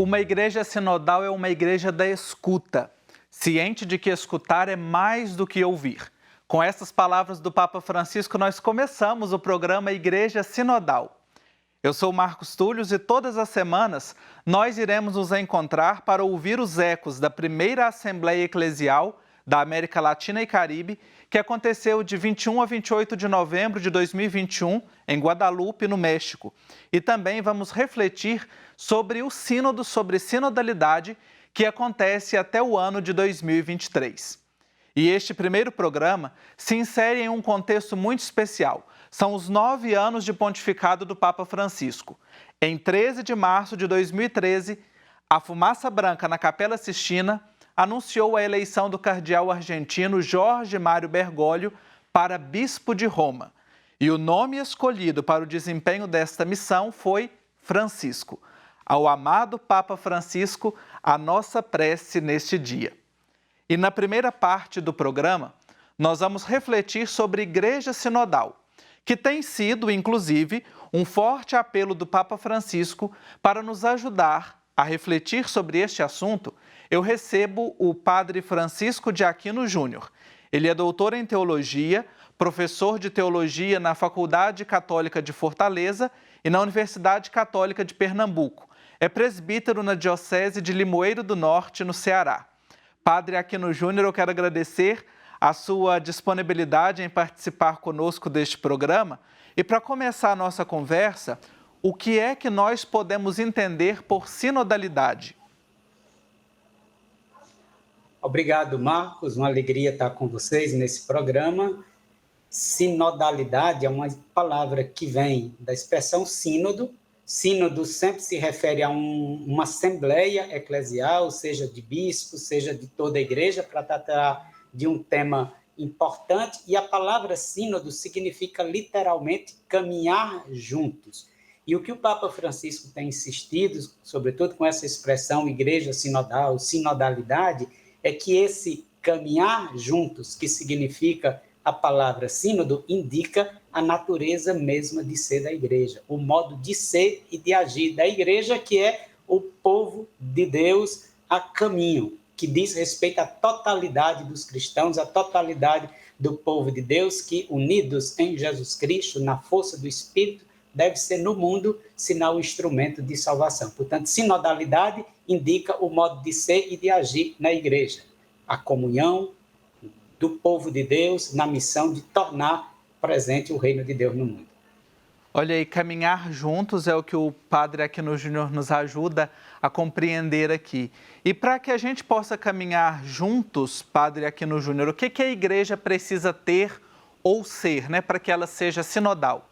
Uma igreja sinodal é uma igreja da escuta, ciente de que escutar é mais do que ouvir. Com essas palavras do Papa Francisco, nós começamos o programa Igreja Sinodal. Eu sou Marcos Túlios e todas as semanas nós iremos nos encontrar para ouvir os ecos da primeira Assembleia Eclesial da América Latina e Caribe, que aconteceu de 21 a 28 de novembro de 2021 em Guadalupe, no México. E também vamos refletir sobre o Sínodo sobre Sinodalidade, que acontece até o ano de 2023. E este primeiro programa se insere em um contexto muito especial. São os 9 anos de pontificado do Papa Francisco. Em 13 de março de 2013, a Fumaça Branca na Capela Sistina anunciou a eleição do cardeal argentino Jorge Mário Bergoglio para bispo de Roma. E o nome escolhido para o desempenho desta missão foi Francisco. Ao amado Papa Francisco, a nossa prece neste dia. E na primeira parte do programa, nós vamos refletir sobre Igreja Sinodal, que tem sido, inclusive, um forte apelo do Papa Francisco para nos ajudar a refletir sobre este assunto. Eu recebo o Padre Francisco de Aquino Júnior. Ele é doutor em teologia, professor de teologia na Faculdade Católica de Fortaleza e na Universidade Católica de Pernambuco. É presbítero na Diocese de Limoeiro do Norte, no Ceará. Padre Aquino Júnior, eu quero agradecer a sua disponibilidade em participar conosco deste programa. E para começar a nossa conversa, o que é que nós podemos entender por sinodalidade? Obrigado, Marcos. Uma alegria estar com vocês nesse programa. Sinodalidade é uma palavra que vem da expressão sínodo. Sínodo sempre se refere a uma assembleia eclesial, seja de bispos, seja de toda a igreja, para tratar de um tema importante. E a palavra sínodo significa literalmente caminhar juntos. E o que o Papa Francisco tem insistido, sobretudo com essa expressão igreja sinodal, sinodalidade, é que esse caminhar juntos, que significa a palavra sínodo, indica a natureza mesma de ser da igreja, o modo de ser e de agir da igreja, que é o povo de Deus a caminho, que diz respeito à totalidade dos cristãos, à totalidade do povo de Deus, que unidos em Jesus Cristo, na força do Espírito, deve ser no mundo sinal instrumento de salvação. Portanto, sinodalidade indica o modo de ser e de agir na igreja. A comunhão do povo de Deus na missão de tornar presente o reino de Deus no mundo. Olha aí, caminhar juntos é o que o Padre Aquino Júnior nos ajuda a compreender aqui. E para que a gente possa caminhar juntos, Padre Aquino Júnior, o que a igreja precisa ter ou ser, né, para que ela seja sinodal?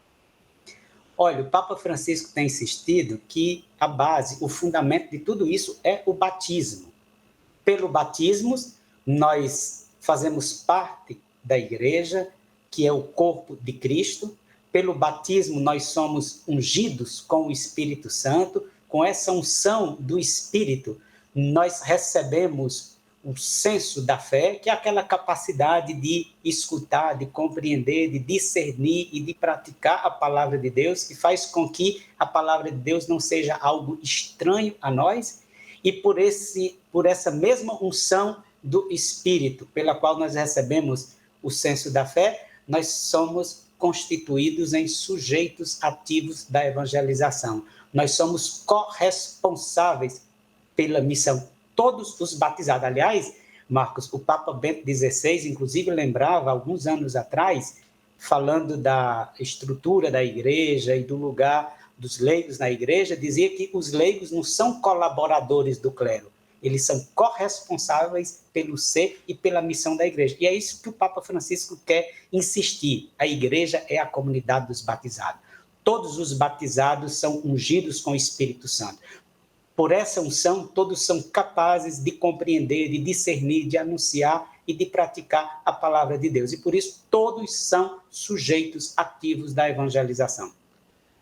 Olha, o Papa Francisco tem insistido que a base, o fundamento de tudo isso é o batismo. Pelo batismo, nós fazemos parte da igreja, que é o corpo de Cristo. Pelo batismo, nós somos ungidos com o Espírito Santo. Com essa unção do Espírito, nós recebemos o senso da fé, que é aquela capacidade de escutar, de compreender, de discernir e de praticar a palavra de Deus, que faz com que a palavra de Deus não seja algo estranho a nós. E por essa mesma unção do Espírito, pela qual nós recebemos o senso da fé, nós somos constituídos em sujeitos ativos da evangelização. Nós somos corresponsáveis pela missão. Todos os batizados. Aliás, Marcos, o Papa Bento XVI, inclusive, lembrava, alguns anos atrás, falando da estrutura da igreja e do lugar dos leigos na igreja, dizia que os leigos não são colaboradores do clero, eles são corresponsáveis pelo ser e pela missão da igreja. E é isso que o Papa Francisco quer insistir. A igreja é a comunidade dos batizados. Todos os batizados são ungidos com o Espírito Santo. Por essa unção, todos são capazes de compreender, de discernir, de anunciar e de praticar a palavra de Deus. E por isso, todos são sujeitos ativos da evangelização.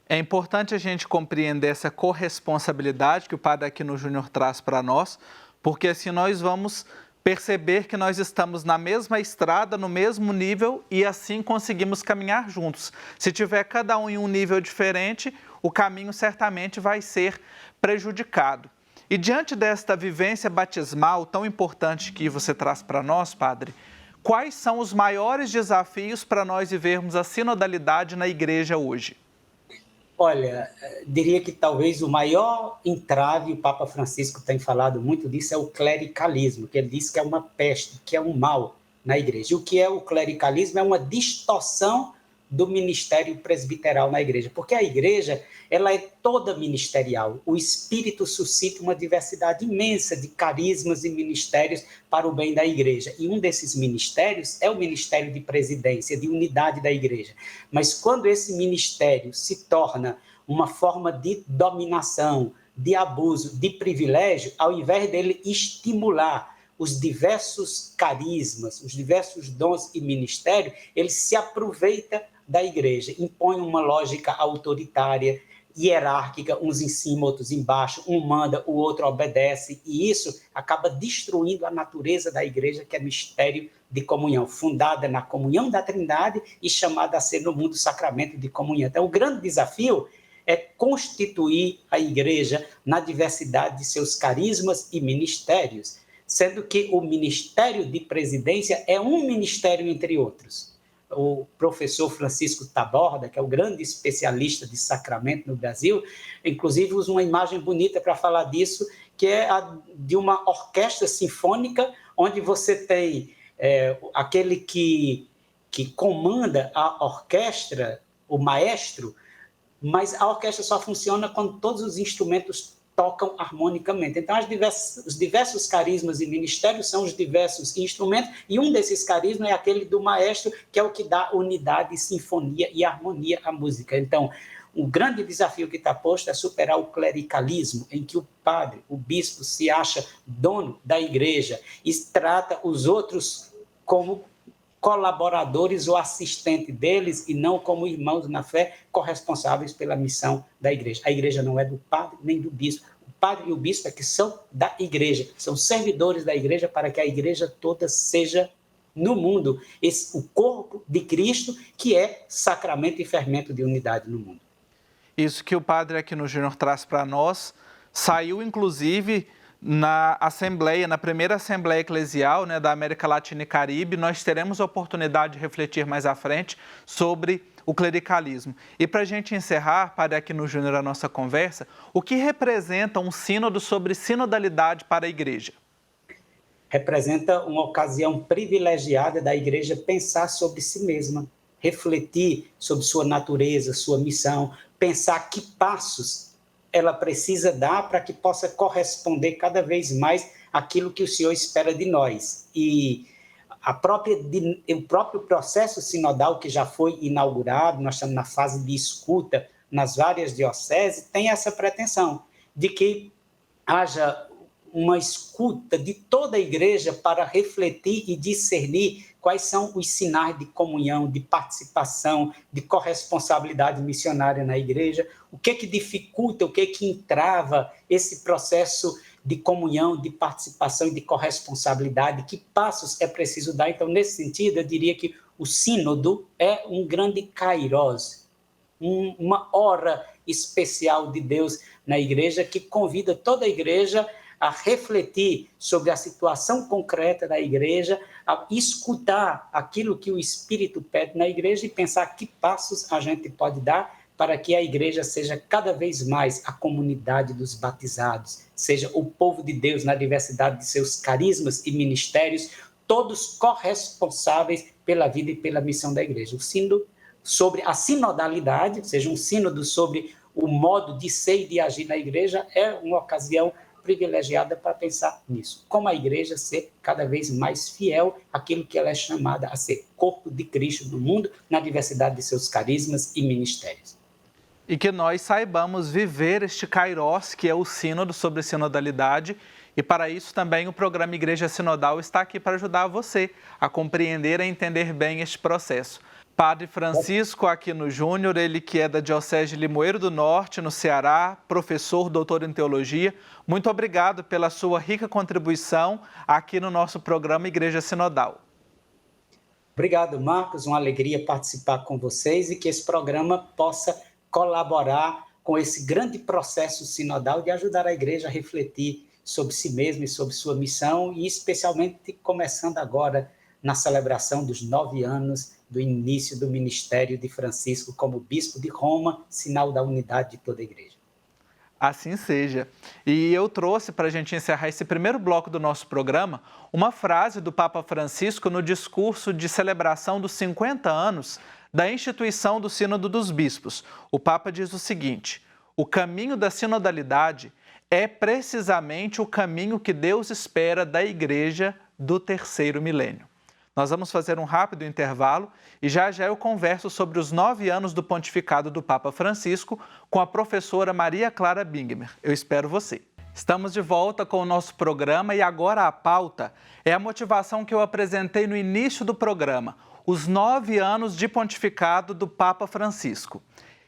É importante a gente compreender essa corresponsabilidade que o Padre Aquino Júnior traz para nós, porque assim nós vamos perceber que nós estamos na mesma estrada, no mesmo nível e assim conseguimos caminhar juntos. Se tiver cada um em um nível diferente, o caminho certamente vai ser prejudicado. E diante desta vivência batismal tão importante que você traz para nós, padre, quais são os maiores desafios para nós vivermos a sinodalidade na igreja hoje? Olha, diria que talvez o maior entrave, o Papa Francisco tem falado muito disso, é o clericalismo, que ele diz que é uma peste, que é um mal na igreja. E o que é o clericalismo? É uma distorção do ministério presbiteral na igreja, porque a igreja ela é toda ministerial. O Espírito suscita uma diversidade imensa de carismas e ministérios para o bem da igreja. E um desses ministérios é o ministério de presidência, de unidade da igreja. Mas quando esse ministério se torna uma forma de dominação, de abuso, de privilégio, ao invés dele estimular os diversos carismas, os diversos dons e ministérios, ele se aproveita da igreja, impõe uma lógica autoritária, hierárquica, uns em cima, outros embaixo, um manda, o outro obedece, e isso acaba destruindo a natureza da igreja, que é mistério de comunhão, fundada na comunhão da Trindade e chamada a ser no mundo sacramento de comunhão. Então, o grande desafio é constituir a igreja na diversidade de seus carismas e ministérios, sendo que o ministério de presidência é um ministério entre outros. O professor Francisco Taborda, que é o grande especialista de sacramento no Brasil, inclusive usa uma imagem bonita para falar disso, que é a de uma orquestra sinfônica, onde você tem aquele que comanda a orquestra, o maestro, mas a orquestra só funciona quando todos os instrumentos tocam harmonicamente. Então, os diversos carismas e ministérios são os diversos instrumentos, e um desses carismas é aquele do maestro, que é o que dá unidade, sinfonia e harmonia à música. Então, o grande desafio que está posto é superar o clericalismo, em que o padre, o bispo, se acha dono da igreja e trata os outros como colaboradores ou assistentes deles e não como irmãos na fé corresponsáveis pela missão da igreja. A igreja não é do padre nem do bispo. O padre e o bispo é que são da igreja, são servidores da igreja para que a igreja toda seja no mundo o corpo de Cristo, que é sacramento e fermento de unidade no mundo. Isso que o padre aqui no Júnior traz para nós saiu inclusive na Assembleia, na primeira Assembleia Eclesial, né, da América Latina e Caribe. Nós teremos a oportunidade de refletir mais à frente sobre o clericalismo. E para a gente encerrar, padre, aqui no Júnior, a nossa conversa, o que representa um sínodo sobre sinodalidade para a igreja? Representa uma ocasião privilegiada da igreja pensar sobre si mesma, refletir sobre sua natureza, sua missão, pensar que passos ela precisa dar para que possa corresponder cada vez mais àquilo que o Senhor espera de nós. E o próprio processo sinodal que já foi inaugurado, nós estamos na fase de escuta nas várias dioceses, tem essa pretensão de que haja uma escuta de toda a igreja para refletir e discernir quais são os sinais de comunhão, de participação, de corresponsabilidade missionária na igreja, o que dificulta, o que entrava esse processo de comunhão, de participação e de corresponsabilidade, que passos é preciso dar. Então, nesse sentido, eu diria que o sínodo é um grande kairos, uma hora especial de Deus na igreja, que convida toda a igreja a refletir sobre a situação concreta da igreja, a escutar aquilo que o Espírito pede na igreja e pensar que passos a gente pode dar para que a igreja seja cada vez mais a comunidade dos batizados, seja o povo de Deus na diversidade de seus carismas e ministérios, todos corresponsáveis pela vida e pela missão da igreja. O sínodo sobre a sinodalidade, seja um sínodo sobre o modo de ser e de agir na igreja, é uma ocasião privilegiada para pensar nisso. Como a igreja ser cada vez mais fiel àquilo que ela é chamada a ser, corpo de Cristo no mundo, na diversidade de seus carismas e ministérios. E que nós saibamos viver este kairos, que é o sínodo sobre sinodalidade, e para isso também o programa Igreja Sinodal está aqui para ajudar você a compreender e entender bem este processo. Padre Francisco Aquino Júnior, ele que é da Diocese de Limoeiro do Norte, no Ceará, professor, doutor em teologia, muito obrigado pela sua rica contribuição aqui no nosso programa Igreja Sinodal. Obrigado, Marcos, uma alegria participar com vocês e que esse programa possa colaborar com esse grande processo sinodal de ajudar a igreja a refletir sobre si mesma e sobre sua missão, e especialmente começando agora na celebração dos 9 anos do início do ministério de Francisco como bispo de Roma, sinal da unidade de toda a igreja. Assim seja. E eu trouxe, para a gente encerrar esse primeiro bloco do nosso programa, uma frase do Papa Francisco no discurso de celebração dos 50 anos da instituição do Sínodo dos Bispos. O Papa diz o seguinte: o caminho da sinodalidade é precisamente o caminho que Deus espera da Igreja do terceiro milênio. Nós vamos fazer um rápido intervalo e já eu converso sobre os 9 anos do pontificado do Papa Francisco com a professora Maria Clara Bingmer. Eu espero você. Estamos de volta com o nosso programa e agora a pauta é a motivação que eu apresentei no início do programa, os 9 anos de pontificado do Papa Francisco.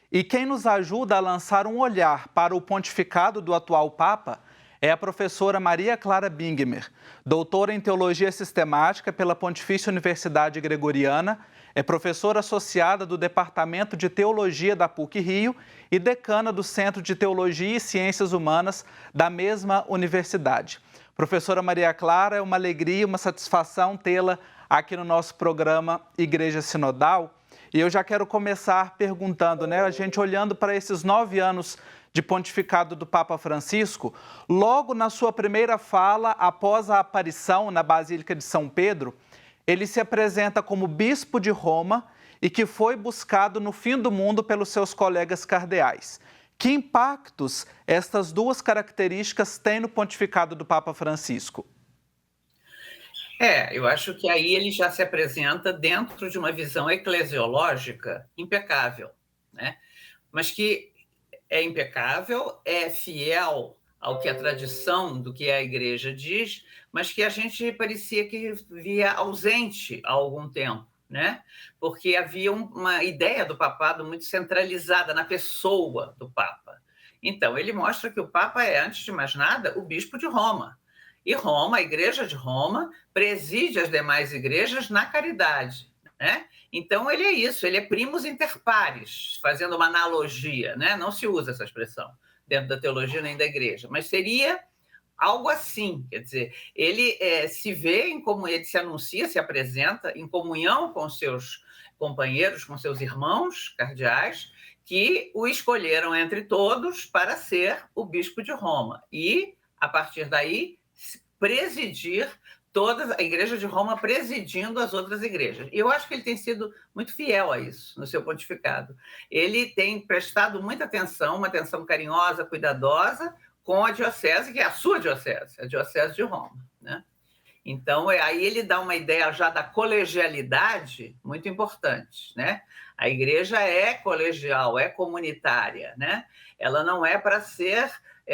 E quem nos ajuda a lançar um olhar para o pontificado do atual Papa é a professora Maria Clara Bingmer, doutora em Teologia Sistemática pela Pontifícia Universidade Gregoriana, é professora associada do Departamento de Teologia da PUC-Rio e decana do Centro de Teologia e Ciências Humanas da mesma universidade. Professora Maria Clara, é uma alegria, uma satisfação tê-la aqui no nosso programa Igreja Sinodal. E eu já quero começar perguntando, a gente olhando para esses 9 anos de pontificado do Papa Francisco, logo na sua primeira fala, após a aparição na Basílica de São Pedro, ele se apresenta como bispo de Roma e que foi buscado no fim do mundo pelos seus colegas cardeais. Que impactos estas duas características têm no pontificado do Papa Francisco? Eu acho que aí ele já se apresenta dentro de uma visão eclesiológica impecável, né? Mas que é impecável, é fiel ao que a tradição do que a igreja diz, mas que a gente parecia que via ausente há algum tempo, né? Porque havia uma ideia do papado muito centralizada na pessoa do Papa. Então, ele mostra que o Papa é, antes de mais nada, o bispo de Roma. E Roma, a Igreja de Roma, preside as demais igrejas na caridade, né? Então, ele é isso, ele é primus inter pares, fazendo uma analogia, né? Não se usa essa expressão dentro da teologia nem da igreja, mas seria algo assim, quer dizer, ele se vê em como ele se anuncia, se apresenta em comunhão com seus companheiros, com seus irmãos cardeais, que o escolheram entre todos para ser o bispo de Roma e, a partir daí, presidir toda a Igreja de Roma, presidindo as outras igrejas. E eu acho que ele tem sido muito fiel a isso no seu pontificado. Ele tem prestado muita atenção, uma atenção carinhosa, cuidadosa, com a diocese, que é a sua diocese, a diocese de Roma, né? Então, aí ele dá uma ideia já da colegialidade muito importante, né? A igreja é colegial, é comunitária, né? Ela não é para ser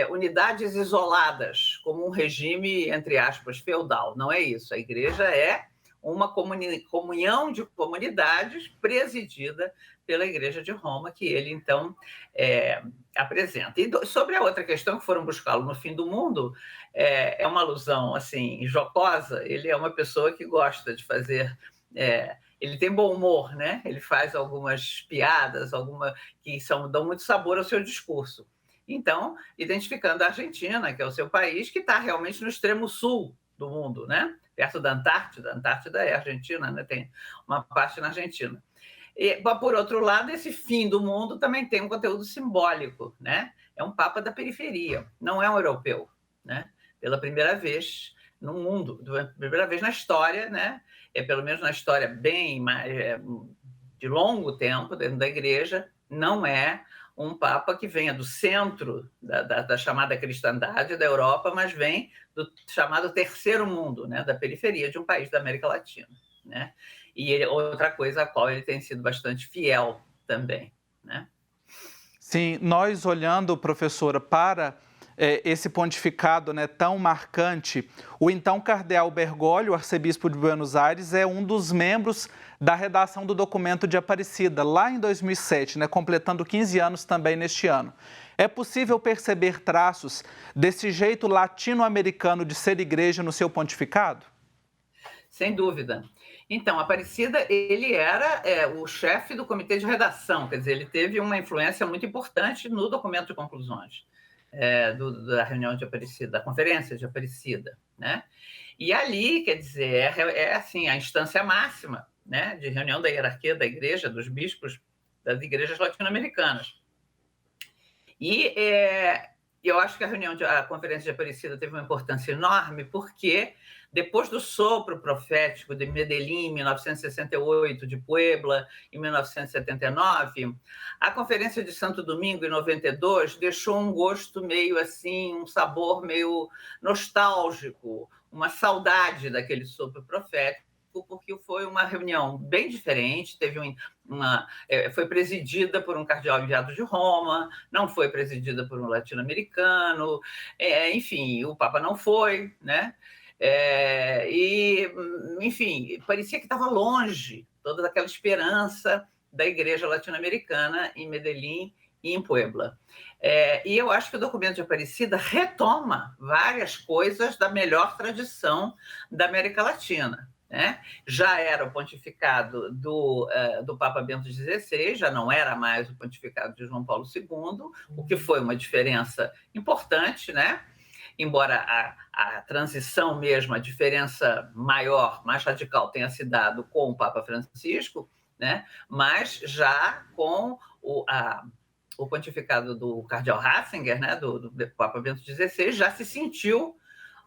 unidades isoladas, como um regime, entre aspas, feudal. Não é isso. A igreja é uma comunhão de comunidades presidida pela Igreja de Roma, que ele, então, apresenta. E sobre a outra questão, que foram buscá-lo no fim do mundo, é uma alusão, assim, jocosa. Ele é uma pessoa que gosta de fazer... ele tem bom humor, né? Ele faz algumas piadas, que dão muito sabor ao seu discurso. Então, identificando a Argentina, que é o seu país, que está realmente no extremo sul do mundo, né? Perto da Antártida. A Antártida é a Argentina, né? Tem uma parte na Argentina. E, por outro lado, esse fim do mundo também tem um conteúdo simbólico, né? É um papa da periferia, não é um europeu, né? Pela primeira vez no mundo, pela primeira vez na história, né? Pelo menos na história bem mais, de longo tempo dentro da igreja, não é um papa que venha do centro da chamada cristandade da Europa, mas vem do chamado terceiro mundo, né? Da periferia de um país da América Latina, né? E outra coisa a qual ele tem sido bastante fiel também, né? Sim, nós olhando, professora, para esse pontificado, né, tão marcante, o então cardeal Bergoglio, arcebispo de Buenos Aires, é um dos membros da redação do documento de Aparecida, lá em 2007, né, completando 15 anos também neste ano. É possível perceber traços desse jeito latino-americano de ser igreja no seu pontificado? sem dúvida. Então, Aparecida, ele era o chefe do comitê de redação, quer dizer, ele teve uma influência muito importante no documento de conclusões da reunião de Aparecida, da conferência de Aparecida, né? E ali, quer dizer, assim, a instância máxima, né, de reunião da hierarquia da igreja, dos bispos das igrejas latino-americanas. E eu acho que a conferência de Aparecida teve uma importância enorme, porque depois do sopro profético de Medellín, em 1968, de Puebla, em 1979, a conferência de Santo Domingo, em 92, deixou um gosto meio assim, um sabor meio nostálgico, uma saudade daquele sopro profético, porque foi uma reunião bem diferente, foi presidida por um cardeal enviado de Roma, não foi presidida por um latino-americano, enfim, o Papa não foi, né? Enfim, parecia que estava longe toda aquela esperança da igreja latino-americana em Medellín e em Puebla. E eu acho que o documento de Aparecida retoma várias coisas da melhor tradição da América Latina, né? Já era o pontificado do Papa Bento XVI, já não era mais o pontificado de João Paulo II, o que foi uma diferença importante, né? Embora a transição mesmo, a diferença maior, mais radical, tenha se dado com o Papa Francisco, né? Mas já com o pontificado do cardeal Ratzinger, né? do Papa Bento XVI, já se sentiu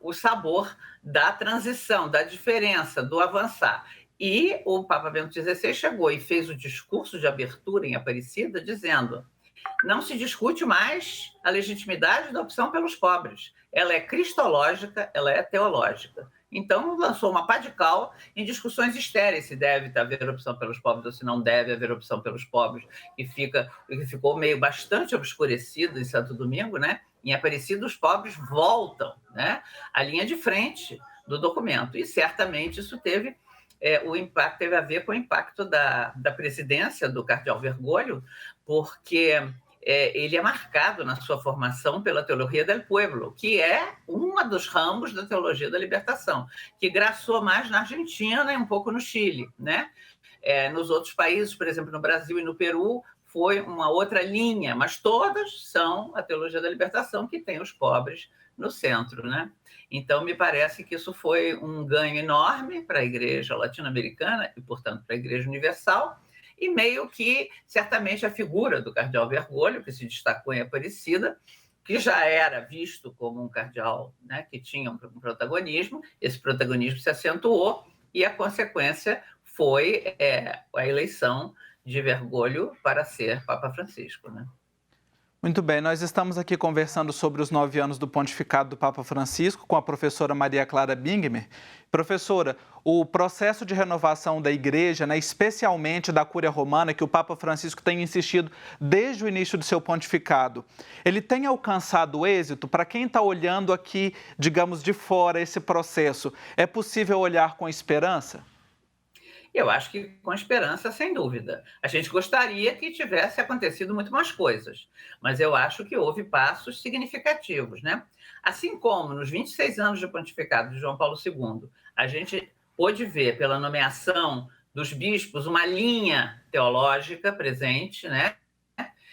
o sabor da transição, da diferença, do avançar. E o Papa Bento XVI chegou e fez o discurso de abertura em Aparecida, dizendo: não se discute mais a legitimidade da opção pelos pobres. Ela é cristológica, ela é teológica. Então, lançou uma pá de cal em discussões estéreis, se deve haver opção pelos pobres ou se não deve haver opção pelos pobres, que ficou meio bastante obscurecido em Santo Domingo, né? Em Aparecida, os pobres voltam, né, à linha de frente do documento. E, certamente, isso teve a ver com o impacto da presidência do cardeal Bergoglio, porque ele é marcado na sua formação pela Teologia del Pueblo, que é um dos ramos da teologia da libertação, que graçou mais na Argentina e um pouco no Chile, né? Nos outros países, por exemplo, no Brasil e no Peru, foi uma outra linha, mas todas são a teologia da libertação, que tem os pobres no centro, né? Então, me parece que isso foi um ganho enorme para a igreja latino-americana e, portanto, para a igreja universal, e meio que, certamente, a figura do cardeal Bergoglio, que se destacou em Aparecida, que já era visto como um cardeal, né, que tinha um protagonismo, esse protagonismo se acentuou e a consequência foi a eleição de Bergoglio para ser Papa Francisco, né? Muito bem, nós estamos aqui conversando sobre os 9 anos do pontificado do Papa Francisco com a professora Maria Clara Bingmer. Professora, o processo de renovação da igreja, né, especialmente da Cúria Romana, que o Papa Francisco tem insistido desde o início do seu pontificado, ele tem alcançado êxito? Para quem está olhando aqui, digamos, de fora esse processo, é possível olhar com esperança? Eu acho que com esperança, sem dúvida. A gente gostaria que tivesse acontecido muito mais coisas, mas eu acho que houve passos significativos, né? Assim como nos 26 anos de pontificado de João Paulo II, a gente pôde ver pela nomeação dos bispos uma linha teológica presente, né?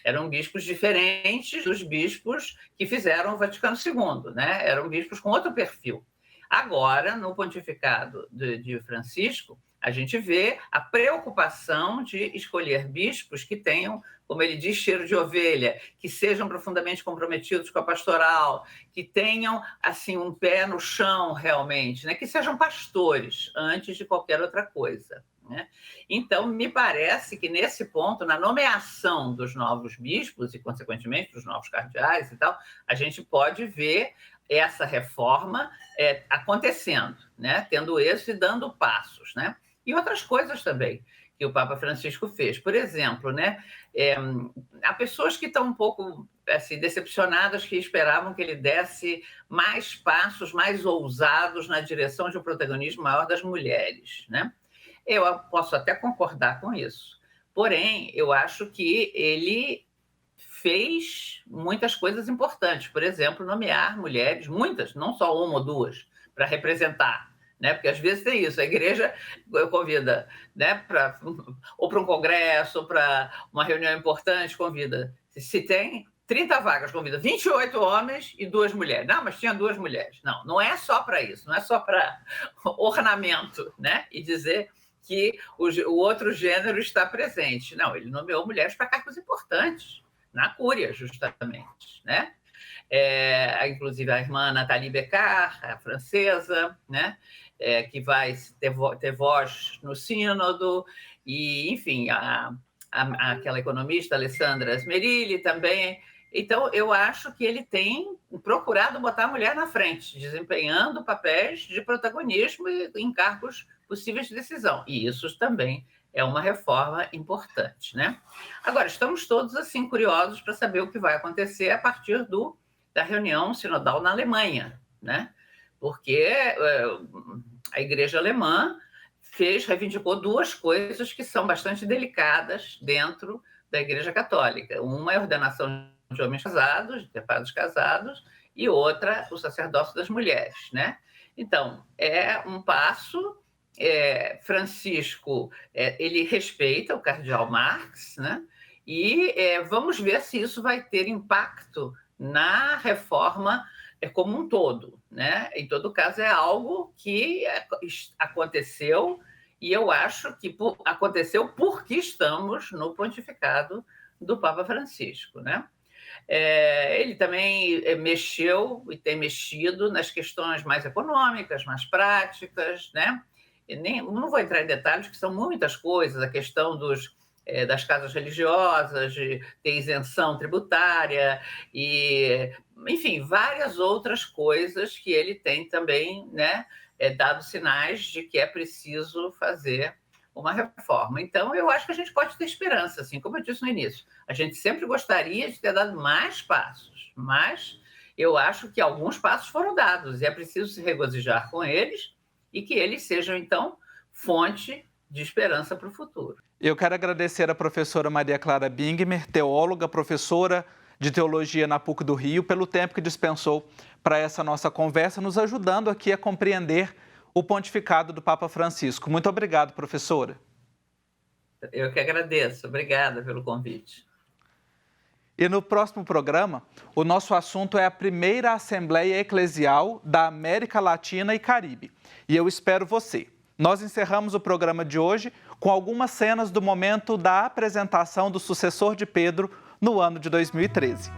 Eram bispos diferentes dos bispos que fizeram o Vaticano II, né? Eram bispos com outro perfil. Agora, no pontificado de Francisco, a gente vê a preocupação de escolher bispos que tenham, como ele diz, cheiro de ovelha, que sejam profundamente comprometidos com a pastoral, que tenham assim um pé no chão realmente, né? Que sejam pastores antes de qualquer outra coisa, né? Então, me parece que nesse ponto, na nomeação dos novos bispos e, consequentemente, dos novos cardeais e tal, a gente pode ver essa reforma acontecendo, né? Tendo êxito e dando passos, né? E outras coisas também que o Papa Francisco fez. Por exemplo, né, há pessoas que estão um pouco assim, decepcionadas, que esperavam que ele desse mais passos, mais ousados na direção de um protagonismo maior das mulheres, né? Eu posso até concordar com isso. Porém, eu acho que ele fez muitas coisas importantes. Por exemplo, nomear mulheres, muitas, não só uma ou duas, para representar, né? Porque às vezes tem isso, a igreja convida, né, ou para um congresso, ou para uma reunião importante, convida. Se tem 30 vagas, convida 28 homens e 2 mulheres. Não, mas tinha 2 mulheres. Não, não é só para isso, não é só para ornamento, né? E dizer que o outro gênero está presente. Não, ele nomeou mulheres para cargos importantes, na Cúria, justamente, né? Inclusive a irmã Nathalie Beccar, a francesa, né? Que vai ter voz no sínodo, e, enfim, aquela economista Alessandra Smerilli também. Então, eu acho que ele tem procurado botar a mulher na frente, desempenhando papéis de protagonismo em cargos possíveis de decisão. E isso também é uma reforma importante, né? Agora, estamos todos assim curiosos para saber o que vai acontecer a partir da reunião sinodal na Alemanha, né? Porque a Igreja Alemã reivindicou 2 coisas que são bastante delicadas dentro da Igreja Católica. Uma é a ordenação de homens casados, de padres casados, e outra, o sacerdócio das mulheres, né? Então, é um passo. Francisco, ele respeita o cardeal Marx, né? E vamos ver se isso vai ter impacto na reforma como um todo, né? Em todo caso, é algo que aconteceu, e eu acho que aconteceu porque estamos no pontificado do Papa Francisco, né? Ele também mexeu e tem mexido nas questões mais econômicas, mais práticas, né? Não vou entrar em detalhes, que são muitas coisas, a questão das casas religiosas, de ter isenção tributária, e, enfim, várias outras coisas que ele tem também, né, dado sinais de que é preciso fazer uma reforma. Então, eu acho que a gente pode ter esperança, assim, como eu disse no início. A gente sempre gostaria de ter dado mais passos, mas eu acho que alguns passos foram dados, e é preciso se regozijar com eles, e que eles sejam, então, fonte de esperança para o futuro. Eu quero agradecer a professora Maria Clara Bingmer, teóloga, professora de teologia na PUC do Rio, pelo tempo que dispensou para essa nossa conversa, nos ajudando aqui a compreender o pontificado do Papa Francisco. Muito obrigado, professora. Eu que agradeço. Obrigada pelo convite. E no próximo programa, o nosso assunto é a primeira Assembleia Eclesial da América Latina e Caribe. E eu espero você. Nós encerramos o programa de hoje com algumas cenas do momento da apresentação do sucessor de Pedro no ano de 2013.